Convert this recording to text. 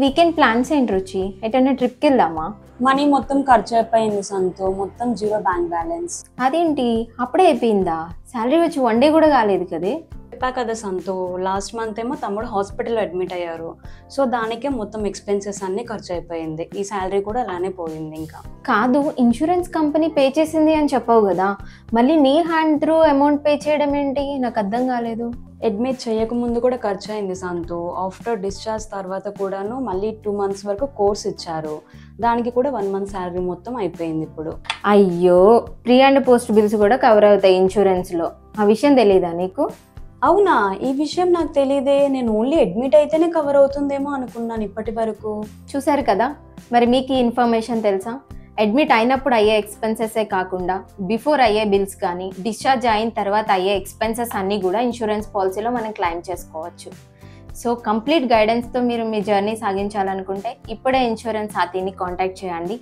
Weekend plans ఏంటి రుచి? ఎటన్నా ట్రిప్కి వెళ్దామా? మనీ మొత్తం ఖర్చు అయిపోయింది సంతు. మొత్తం జీరో బ్యాంక్ బ్యాలెన్స్. అదేంటి అప్పుడే అయిపోయిందా? శాలరీ వచ్చి 1 డే కూడా కాలేదు కదే. చెప్పా కదా సంతు, లాస్ట్ మంత్ ఏమో తమ్ముడు హాస్పిటల్ అడ్మిట్ అయ్యారు. సో దానికే మొత్తం ఎక్స్పెన్సెస్ అన్నీ ఖర్చు అయిపోయింది. ఈ శాలరీ కూడా అలానే పోయింది. ఇంకా కాదు, ఇన్సూరెన్స్ కంపెనీ పే చేసింది అని చెప్పావు కదా, మళ్ళీ నీ హ్యాండ్ త్రూ అమౌంట్ పే చేయడం ఏంటి? నాకు అర్థం కాలేదు. అడ్మిట్ చేయకముందు కూడా ఖర్చు అయింది సంతు. ఆఫ్టర్ డిశ్చార్జ్ తర్వాత కూడాను మళ్ళీ 2 months వరకు కోర్స్ ఇచ్చారు. దానికి కూడా 1 month శాలరీ మొత్తం అయిపోయింది ఇప్పుడు. అయ్యో, ప్రీ అండ్ పోస్ట్ బిల్స్ కూడా కవర్ అవుతాయి ఇన్సూరెన్స్లో. ఆ విషయం తెలీదా నీకు? అవునా? ఈ విషయం నాకు తెలియదే. నేను ఓన్లీ అడ్మిట్ అయితేనే కవర్ అవుతుందేమో అనుకున్నాను ఇప్పటి వరకు. చూసారు కదా, మరి మీకు ఈ ఇన్ఫర్మేషన్ తెలుసా? అడ్మిట్ అయినప్పుడు అయ్యే ఎక్స్పెన్సెసే కాకుండా బిఫోర్ అయ్యే బిల్స్ కానీ డిశ్చార్జ్ అయిన తర్వాత అయ్యే ఎక్స్పెన్సెస్ అన్నీ కూడా ఇన్సూరెన్స్ పాలసీలో మనం క్లెయిమ్ చేసుకోవచ్చు. సో కంప్లీట్ గైడెన్స్తో మీరు మీ జర్నీ సాగించాలనుకుంటే ఇప్పుడే ఇన్సూరెన్స్ సాథీని కాంటాక్ట్ చేయండి.